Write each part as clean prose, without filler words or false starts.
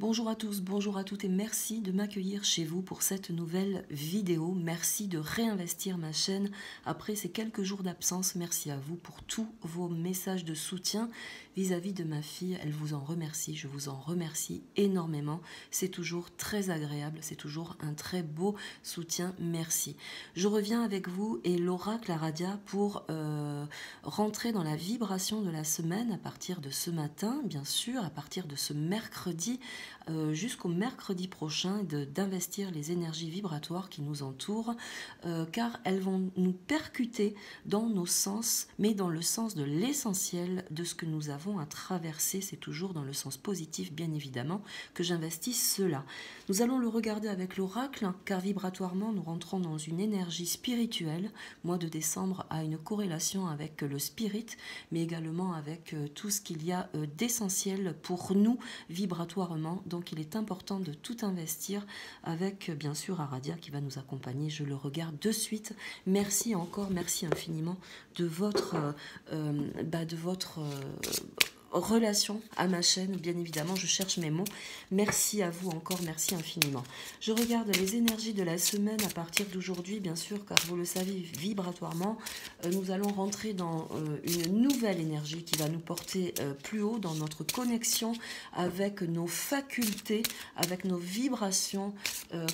Bonjour à tous, bonjour à toutes et merci de m'accueillir chez vous pour cette nouvelle vidéo. Merci de réinvestir ma chaîne après ces quelques jours d'absence. Merci à vous pour tous vos messages de soutien vis-à-vis de ma fille. Elle vous en remercie, je vous en remercie énormément. C'est toujours très agréable, c'est toujours un très beau soutien. Merci. Je reviens avec vous et l'oracle Aradia pour rentrer dans la vibration de la semaine à partir de ce matin, bien sûr, à partir de ce mercredi jusqu'au mercredi prochain, d'investir les énergies vibratoires qui nous entourent, car elles vont nous percuter dans nos sens, mais dans le sens de l'essentiel de ce que nous avons à traverser. C'est toujours dans le sens positif, bien évidemment, que j'investis cela. Nous allons le regarder avec l'oracle, car vibratoirement, nous rentrons dans une énergie spirituelle. Mois de décembre a une corrélation avec le spirit, mais également avec tout ce qu'il y a d'essentiel pour nous vibratoirement. Donc il est important de tout investir avec bien sûr Aradia qui va nous accompagner. Je le regarde de suite. Merci encore, merci infiniment de votre relation à ma chaîne, bien évidemment, je cherche mes mots. Merci à vous encore, merci infiniment. Je regarde les énergies de la semaine à partir d'aujourd'hui, bien sûr, car vous le savez, vibratoirement, nous allons rentrer dans une nouvelle énergie qui va nous porter plus haut dans notre connexion avec nos facultés, avec nos vibrations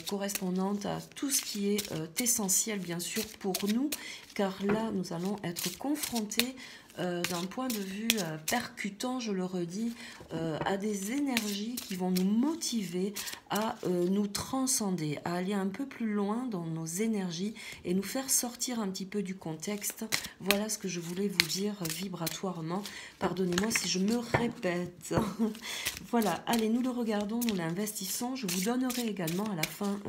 correspondantes à tout ce qui est essentiel, bien sûr, pour nous, car là, nous allons être confrontés d'un point de vue percutant, je le redis, à des énergies qui vont nous motiver à nous transcender, à aller un peu plus loin dans nos énergies et nous faire sortir un petit peu du contexte. Voilà ce que je voulais vous dire vibratoirement. Pardonnez-moi si je me répète. Voilà, allez, nous le regardons, nous l'investissons. Je vous donnerai également à la fin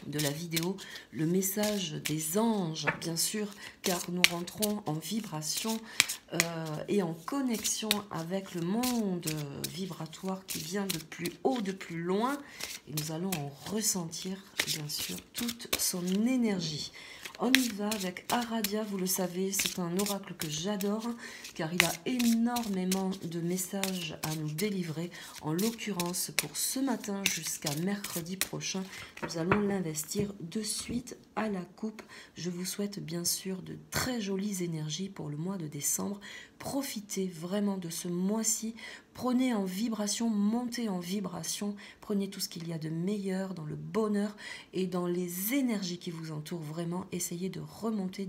de la vidéo le message des anges, bien sûr, car nous rentrons en vibration et en connexion avec le monde vibratoire qui vient de plus haut, de plus loin, et nous allons en ressentir bien sûr toute son énergie. On y va avec Aradia, vous le savez, c'est un oracle que j'adore car il a énormément de messages à nous délivrer. En l'occurrence, pour ce matin jusqu'à mercredi prochain, nous allons l'investir de suite à la coupe. Je vous souhaite bien sûr de très jolies énergies pour le mois de décembre. Profitez vraiment de ce mois-ci. Prenez en vibration, montez en vibration. Prenez tout ce qu'il y a de meilleur dans le bonheur et dans les énergies qui vous entourent. Vraiment, essayez de remonter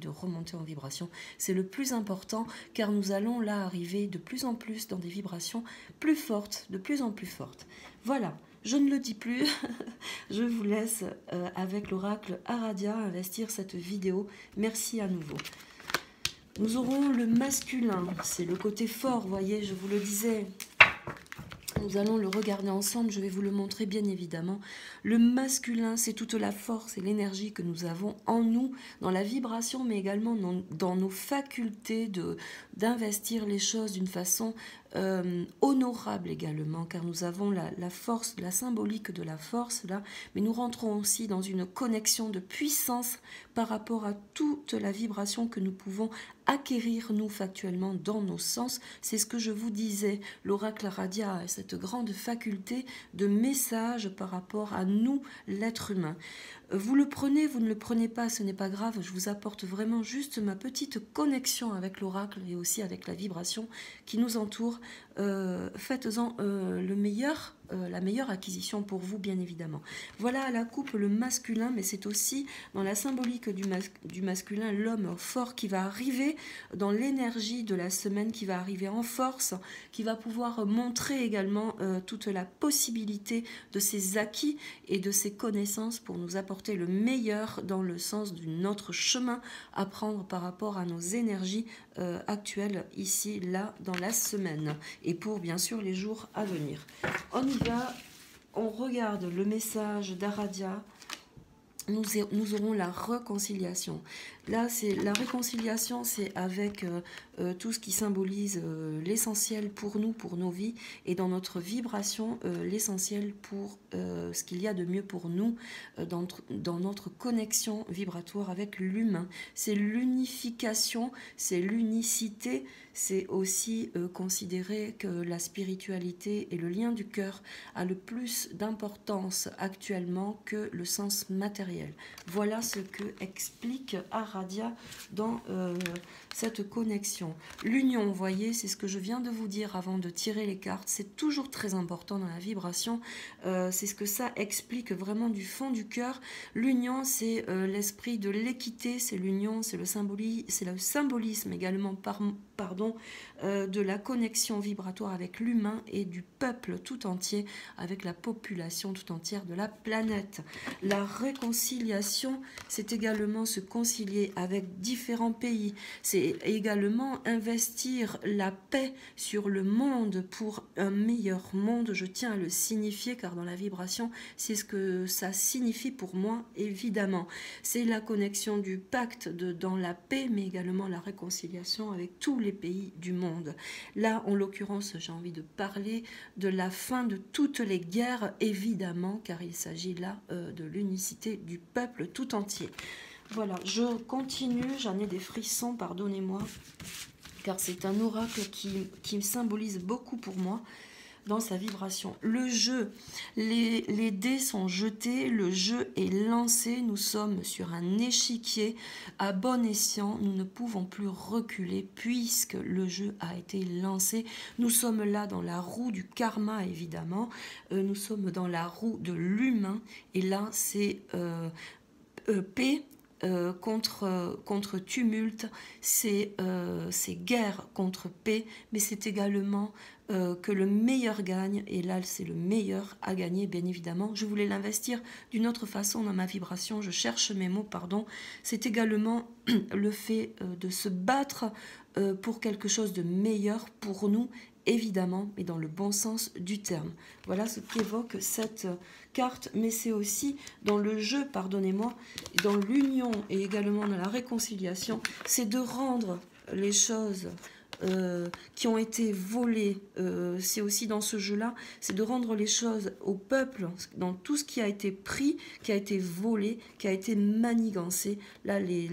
en vibration. C'est le plus important car nous allons là arriver de plus en plus dans des vibrations plus fortes, de plus en plus fortes. Voilà. Je ne le dis plus, je vous laisse avec l'oracle Aradia investir cette vidéo. Merci à nouveau. Nous aurons le masculin, c'est le côté fort, voyez, je vous le disais. Nous allons le regarder ensemble, je vais vous le montrer bien évidemment. Le masculin, c'est toute la force et l'énergie que nous avons en nous, dans la vibration, mais également dans nos facultés d'investir les choses d'une façon honorable également, car nous avons la force, la symbolique de la force là, mais nous rentrons aussi dans une connexion de puissance par rapport à toute la vibration que nous pouvons acquérir nous factuellement dans nos sens. C'est ce que je vous disais, l'oracle Aradia a cette grande faculté de message par rapport à nous, l'être humain. Vous le prenez, vous ne le prenez pas, ce n'est pas grave, je vous apporte vraiment juste ma petite connexion avec l'oracle et aussi avec la vibration qui nous entoure. Faites-en le meilleur, la meilleure acquisition pour vous, bien évidemment. Voilà à la coupe le masculin, mais c'est aussi dans la symbolique du masculin, l'homme fort qui va arriver dans l'énergie de la semaine, qui va arriver en force, qui va pouvoir montrer également toute la possibilité de ses acquis et de ses connaissances pour nous apporter le meilleur dans le sens de notre chemin à prendre par rapport à nos énergies actuelles ici, là, dans la semaine et pour bien sûr les jours à venir. On y va, on regarde le message d'Aradia. Nous aurons la réconciliation. Là, la réconciliation, c'est avec tout ce qui symbolise l'essentiel pour nous, pour nos vies, et dans notre vibration, l'essentiel pour ce qu'il y a de mieux pour nous, dans notre connexion vibratoire avec l'humain. C'est l'unification, c'est l'unicité, c'est aussi considérer que la spiritualité et le lien du cœur a le plus d'importance actuellement que le sens matériel. Voilà ce que explique Aradia dans cette connexion. L'union, vous voyez, c'est ce que je viens de vous dire avant de tirer les cartes, c'est toujours très important dans la vibration, c'est ce que ça explique vraiment du fond du cœur. L'union, c'est l'esprit de l'équité, c'est l'union, c'est le symbolisme également, de la connexion vibratoire avec l'humain et du peuple tout entier, avec la population tout entière de la planète. La réconciliation, c'est également se concilier avec différents pays, c'est également investir la paix sur le monde pour un meilleur monde. Je tiens à le signifier car dans la vibration, c'est ce que ça signifie pour moi, évidemment. C'est la connexion du pacte dans la paix, mais également la réconciliation avec tous les pays du monde. Là, en l'occurrence, j'ai envie de parler de la fin de toutes les guerres, évidemment, car il s'agit là de l'unicité du peuple tout entier. Voilà, je continue, j'en ai des frissons, pardonnez-moi, car c'est un oracle qui me symbolise beaucoup pour moi dans sa vibration. Le jeu, les dés sont jetés, le jeu est lancé, nous sommes sur un échiquier à bon escient, nous ne pouvons plus reculer puisque le jeu a été lancé. Nous sommes là dans la roue du karma, évidemment, nous sommes dans la roue de l'humain, et là c'est paix contre tumulte, c'est guerre contre paix, mais c'est également que le meilleur gagne, et là c'est le meilleur à gagner, bien évidemment. Je voulais l'investir d'une autre façon dans ma vibration, je cherche mes mots, pardon. C'est également le fait de se battre pour quelque chose de meilleur pour nous, évidemment, mais dans le bon sens du terme. Voilà ce qu'évoque cette carte, mais c'est aussi dans le jeu, pardonnez-moi, dans l'union et également dans la réconciliation, c'est de rendre les choses qui ont été volées, c'est aussi dans ce jeu-là, c'est de rendre les choses au peuple, dans tout ce qui a été pris, qui a été volé, qui a été manigancé. Là, les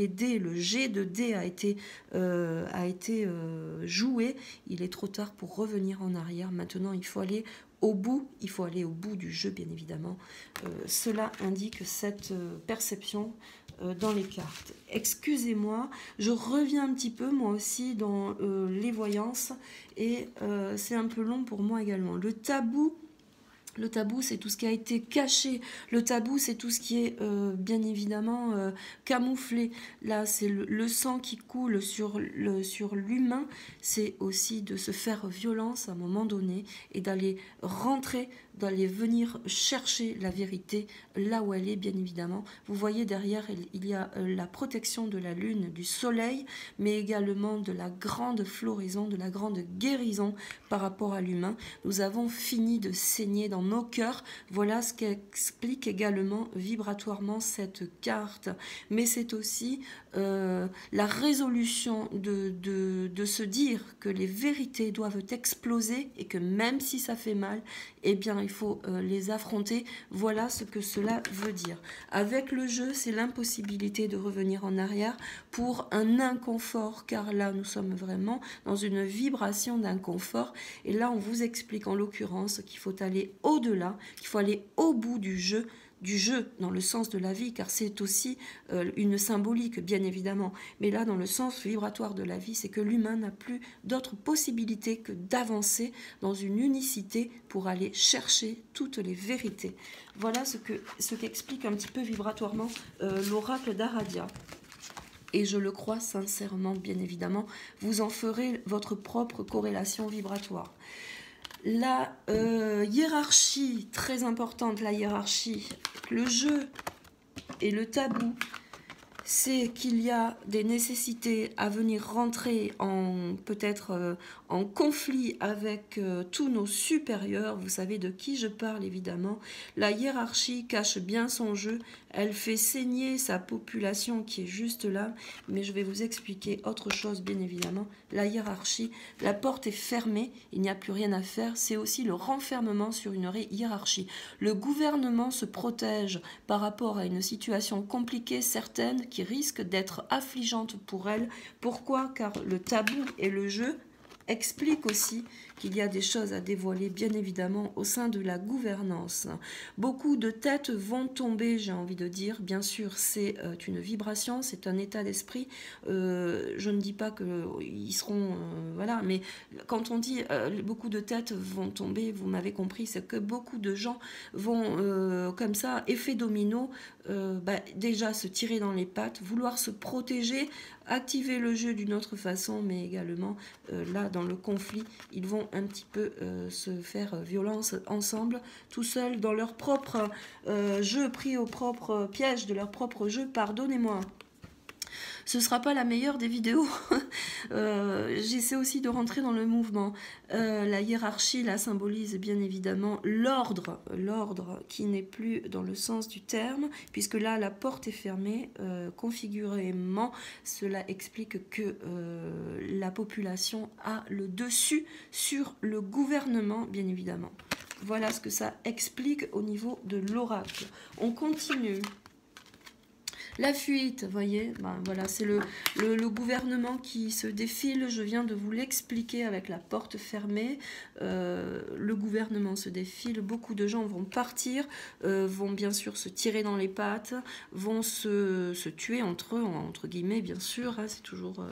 dés, le jet de dés a été joué. Il est trop tard pour revenir en arrière. Maintenant, il faut aller au bout du jeu, bien évidemment. Cela indique cette perception dans les cartes. Excusez-moi, je reviens un petit peu moi aussi dans les voyances, et c'est un peu long pour moi également. Le tabou, c'est tout ce qui a été caché. Le tabou, c'est tout ce qui est bien évidemment camouflé. Là, c'est le sang qui coule sur l'humain. C'est aussi de se faire violence à un moment donné et d'aller rentrer, d'aller venir chercher la vérité là où elle est, bien évidemment. Vous voyez derrière, il y a la protection de la lune, du soleil, mais également de la grande floraison, de la grande guérison par rapport à l'humain. Nous avons fini de saigner dans nos cœurs. Voilà ce qu'explique également vibratoirement cette carte. Mais c'est aussi la résolution de se dire que les vérités doivent exploser et que même si ça fait mal, eh bien il faut les affronter. Voilà ce que cela veut dire. Avec le jeu, c'est l'impossibilité de revenir en arrière pour un inconfort, car là nous sommes vraiment dans une vibration d'inconfort, et là on vous explique en l'occurrence qu'il faut aller au-delà, qu'il faut aller au bout du jeu dans le sens de la vie, car c'est aussi une symbolique, bien évidemment. Mais là, dans le sens vibratoire de la vie, c'est que l'humain n'a plus d'autre possibilité que d'avancer dans une unicité pour aller chercher toutes les vérités. Voilà ce qu'explique un petit peu vibratoirement l'oracle d'Aradia. Et je le crois sincèrement, bien évidemment, vous en ferez votre propre corrélation vibratoire. La hiérarchie, très importante, la hiérarchie, le jeu et le tabou, c'est qu'il y a des nécessités à venir rentrer peut-être en conflit avec tous nos supérieurs. Vous savez de qui je parle évidemment. La hiérarchie cache bien son jeu, elle fait saigner sa population qui est juste là, mais je vais vous expliquer autre chose bien évidemment. La hiérarchie, la porte est fermée, il n'y a plus rien à faire, c'est aussi le renfermement sur une hiérarchie. Le gouvernement se protège par rapport à une situation compliquée, certaine, qui risque d'être affligeante pour elle. Pourquoi? Car le tabou et le jeu explique aussi qu'il y a des choses à dévoiler, bien évidemment, au sein de la gouvernance. Beaucoup de têtes vont tomber, j'ai envie de dire. Bien sûr, c'est une vibration, c'est un état d'esprit. Je ne dis pas qu'ils seront... voilà, mais quand on dit beaucoup de têtes vont tomber, vous m'avez compris, c'est que beaucoup de gens vont, comme ça, effet domino, déjà se tirer dans les pattes, vouloir se protéger, activer le jeu d'une autre façon, mais également, là, dans le conflit, ils vont un petit peu se faire violence ensemble, tout seuls, dans leur propre jeu, pris au propre piège de leur propre jeu, pardonnez-moi. Ce ne sera pas la meilleure des vidéos. J'essaie aussi de rentrer dans le mouvement. La hiérarchie, là, symbolise bien évidemment l'ordre qui n'est plus dans le sens du terme, puisque là, la porte est fermée. Configurément, cela explique que la population a le dessus sur le gouvernement, bien évidemment. Voilà ce que ça explique au niveau de l'oracle. On continue. La fuite, vous voyez, voilà, c'est le gouvernement qui se défile, je viens de vous l'expliquer avec la porte fermée, le gouvernement se défile, beaucoup de gens vont partir, vont bien sûr se tirer dans les pattes, vont se tuer entre eux, entre guillemets bien sûr, hein, c'est toujours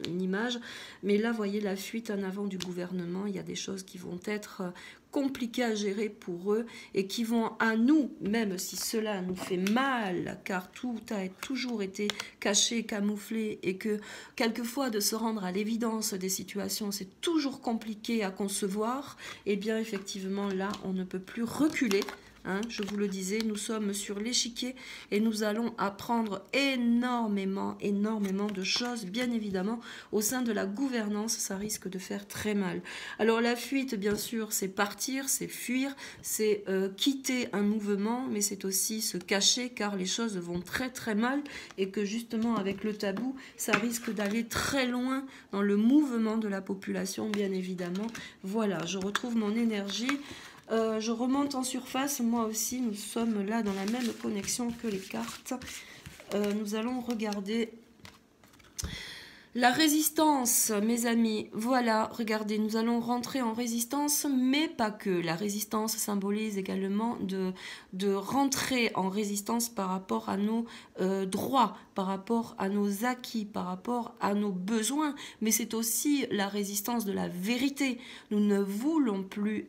une image, mais là, vous voyez la fuite en avant du gouvernement, il y a des choses qui vont être compliqués à gérer pour eux et qui vont à nous, même si cela nous fait mal, car tout a toujours été caché, camouflé et que quelquefois de se rendre à l'évidence des situations, c'est toujours compliqué à concevoir, et bien effectivement là, on ne peut plus reculer. Hein, je vous le disais, nous sommes sur l'échiquier et nous allons apprendre énormément de choses, bien évidemment, au sein de la gouvernance, ça risque de faire très mal. Alors la fuite, bien sûr, c'est partir, c'est fuir, c'est quitter un mouvement, mais c'est aussi se cacher, car les choses vont très mal, et que justement, avec le tabou, ça risque d'aller très loin dans le mouvement de la population, bien évidemment. Voilà, je retrouve mon énergie. Je remonte en surface, moi aussi, nous sommes là dans la même connexion que les cartes. Nous allons regarder la résistance, mes amis. Voilà, regardez, nous allons rentrer en résistance, mais pas que. La résistance symbolise également de rentrer en résistance par rapport à nos droits, par rapport à nos acquis, par rapport à nos besoins, mais c'est aussi la résistance de la vérité. Nous ne voulons plus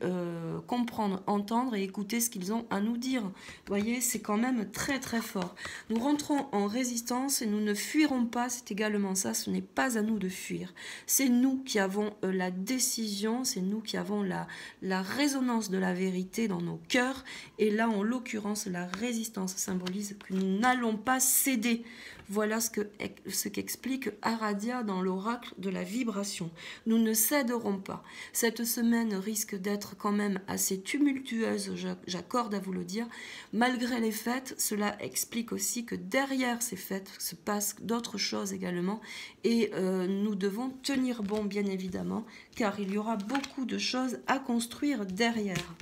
comprendre, entendre et écouter ce qu'ils ont à nous dire. Vous voyez, c'est quand même très fort. Nous rentrons en résistance et nous ne fuirons pas, c'est également ça, ce n'est pas à nous de fuir. C'est nous qui avons la décision, c'est nous qui avons la résonance de la vérité dans nos cœurs, et là, en l'occurrence, la résistance symbolise que nous n'allons pas céder. Voilà ce qu'explique Aradia dans l'oracle de la vibration. Nous ne céderons pas. Cette semaine risque d'être quand même assez tumultueuse, j'accorde à vous le dire. Malgré les fêtes, cela explique aussi que derrière ces fêtes se passent d'autres choses également. Et nous devons tenir bon, bien évidemment, car il y aura beaucoup de choses à construire derrière.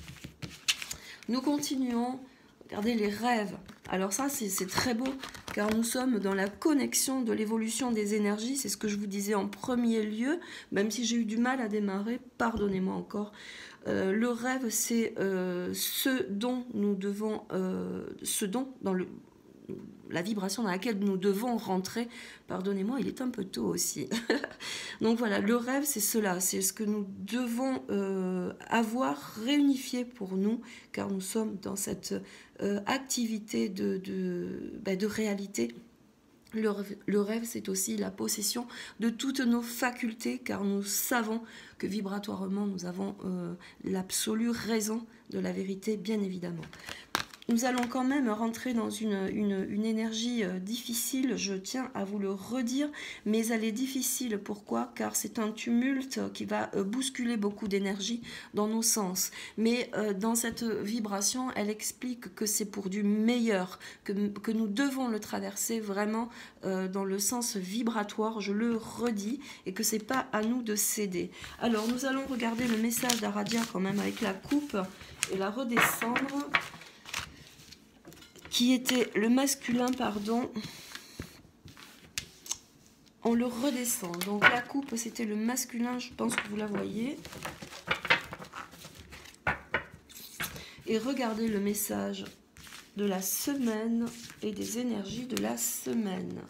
Nous continuons. Regardez les rêves. Alors ça, c'est très beau, car nous sommes dans la connexion de l'évolution des énergies. C'est ce que je vous disais en premier lieu, même si j'ai eu du mal à démarrer, pardonnez-moi encore. Le rêve, c'est ce dont nous devons, dans la vibration dans laquelle nous devons rentrer. Pardonnez-moi, il est un peu tôt aussi. Donc voilà, le rêve, c'est cela, c'est ce que nous devons avoir réunifié pour nous, car nous sommes dans cette activité de réalité. Le rêve, c'est aussi la possession de toutes nos facultés, car nous savons que vibratoirement, nous avons l'absolue raison de la vérité, bien évidemment. nous allons quand même rentrer dans une énergie difficile, je tiens à vous le redire, mais elle est difficile. Pourquoi? Car c'est un tumulte qui va bousculer beaucoup d'énergie dans nos sens. Mais dans cette vibration, elle explique que c'est pour du meilleur, que nous devons le traverser vraiment dans le sens vibratoire, je le redis, et que c'est pas à nous de céder. Alors, nous allons regarder le message d'Aradia quand même avec la coupe et la redescendre. Qui était le masculin, pardon. On le redescend. Donc la coupe, c'était le masculin, je pense que vous la voyez. Et regardez le message de la semaine et des énergies de la semaine.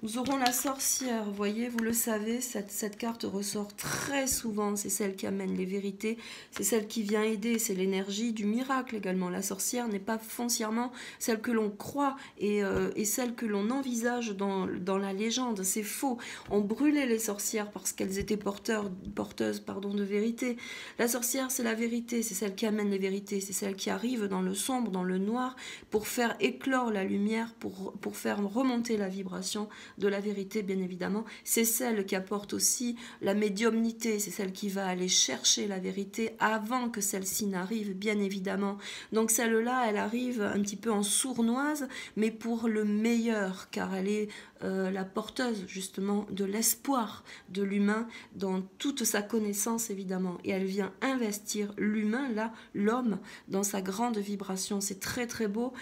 Nous aurons la sorcière, vous voyez, vous le savez, cette carte ressort très souvent, c'est celle qui amène les vérités, c'est celle qui vient aider, c'est l'énergie du miracle également. La sorcière n'est pas foncièrement celle que l'on croit et celle que l'on envisage dans la légende, c'est faux. On brûlait les sorcières parce qu'elles étaient porteuses de vérité. La sorcière, c'est la vérité, c'est celle qui amène les vérités, c'est celle qui arrive dans le sombre, dans le noir, pour faire éclore la lumière, pour faire remonter la vibration de la vérité, bien évidemment. C'est celle qui apporte aussi la médiumnité, c'est celle qui va aller chercher la vérité avant que celle-ci n'arrive, bien évidemment. Donc celle-là, elle arrive un petit peu en sournoise, mais pour le meilleur, car elle est la porteuse justement de l'espoir de l'humain dans toute sa connaissance, évidemment. Et elle vient investir l'humain, là, l'homme, dans sa grande vibration. C'est très très beau.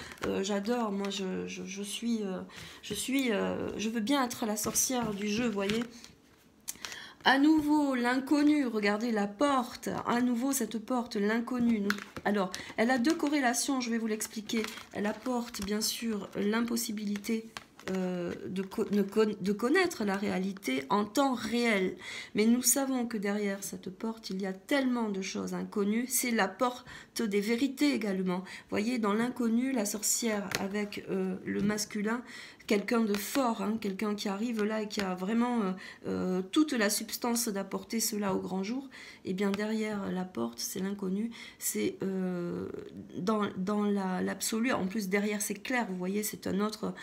J'adore, moi je veux bien être la sorcière du jeu, vous voyez. À nouveau, l'inconnu, regardez la porte, à nouveau cette porte, l'inconnu. Alors, elle a deux corrélations, je vais vous l'expliquer. Elle apporte bien sûr l'impossibilité de connaître la réalité en temps réel. Mais nous savons que derrière cette porte, il y a tellement de choses inconnues. C'est la porte des vérités également. Vous voyez, dans l'inconnu, la sorcière avec le masculin, quelqu'un de fort, hein, quelqu'un qui arrive là et qui a vraiment toute la substance d'apporter cela au grand jour, et bien derrière la porte, c'est l'inconnu, c'est dans l'absolu, en plus derrière c'est clair, vous voyez, c'est un autre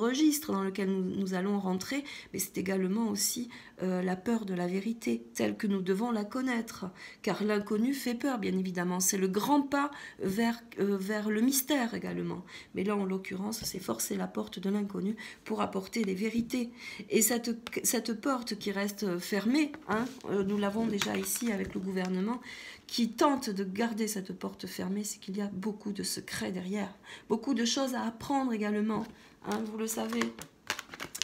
registre dans lequel nous allons rentrer, mais c'est également aussi la peur de la vérité, telle que nous devons la connaître, car l'inconnu fait peur, bien évidemment, c'est le grand pas vers le mystère également, mais là en l'occurrence, c'est forcer la porte de l'inconnu pour apporter les vérités. Et cette porte qui reste fermée, hein, nous l'avons déjà ici avec le gouvernement, qui tente de garder cette porte fermée, c'est qu'il y a beaucoup de secrets derrière, beaucoup de choses à apprendre également, hein, vous le savez.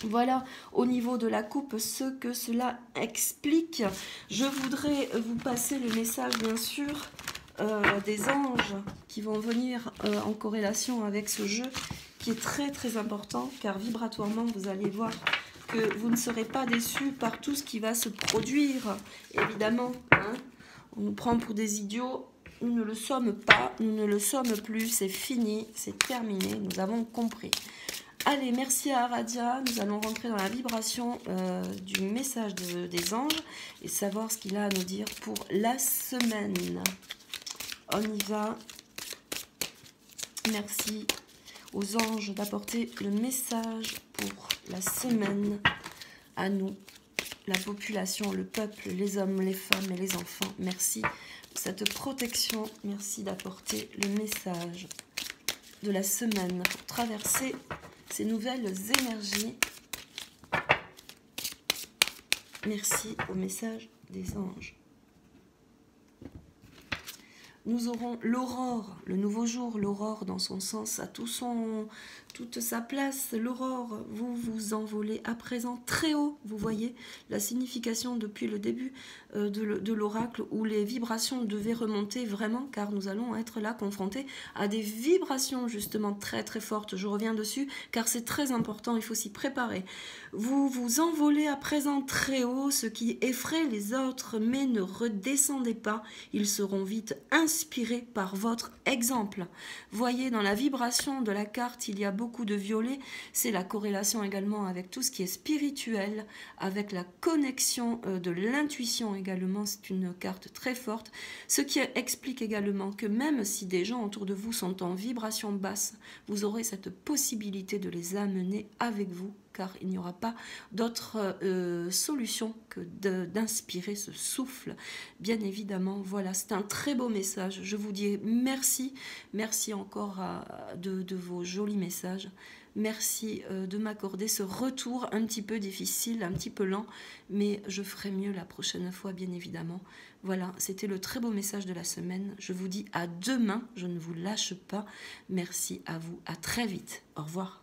Voilà, au niveau de la coupe, ce que cela explique. Je voudrais vous passer le message, bien sûr, des anges qui vont venir en corrélation avec ce jeu, qui est très très important, car vibratoirement, vous allez voir que vous ne serez pas déçus par tout ce qui va se produire, évidemment. Hein, on nous prend pour des idiots, nous ne le sommes pas, nous ne le sommes plus, c'est fini, c'est terminé, nous avons compris. Allez, merci à Aradia, nous allons rentrer dans la vibration du message des anges et savoir ce qu'il a à nous dire pour la semaine. On y va. Merci aux anges d'apporter le message pour la semaine à nous, la population, le peuple, les hommes, les femmes et les enfants. Merci pour cette protection, merci d'apporter le message de la semaine pour traverser ces nouvelles énergies. Merci au message des anges. Nous aurons l'aurore, le nouveau jour, l'aurore dans son sens, à toute sa place. L'aurore, vous vous envolez à présent très haut, vous voyez la signification depuis le début de l'oracle, où les vibrations devaient remonter vraiment, car nous allons être là confrontés à des vibrations justement très très fortes. Je reviens dessus, car c'est très important, il faut s'y préparer. Vous vous envolez à présent très haut, ce qui effraie les autres, mais ne redescendez pas, ils seront vite inspirés par votre exemple. Voyez, dans la vibration de la carte, il y a beaucoup beaucoup de violet, c'est la corrélation également avec tout ce qui est spirituel, avec la connexion de l'intuition également, c'est une carte très forte, ce qui explique également que même si des gens autour de vous sont en vibration basse, vous aurez cette possibilité de les amener avec vous, car il n'y aura pas d'autre solution que d'inspirer ce souffle. Bien évidemment, voilà, c'est un très beau message. Je vous dis merci, merci encore de vos jolis messages. Merci de m'accorder ce retour un petit peu difficile, un petit peu lent, mais je ferai mieux la prochaine fois, bien évidemment. Voilà, c'était le très beau message de la semaine. Je vous dis à demain, je ne vous lâche pas. Merci à vous, à très vite. Au revoir.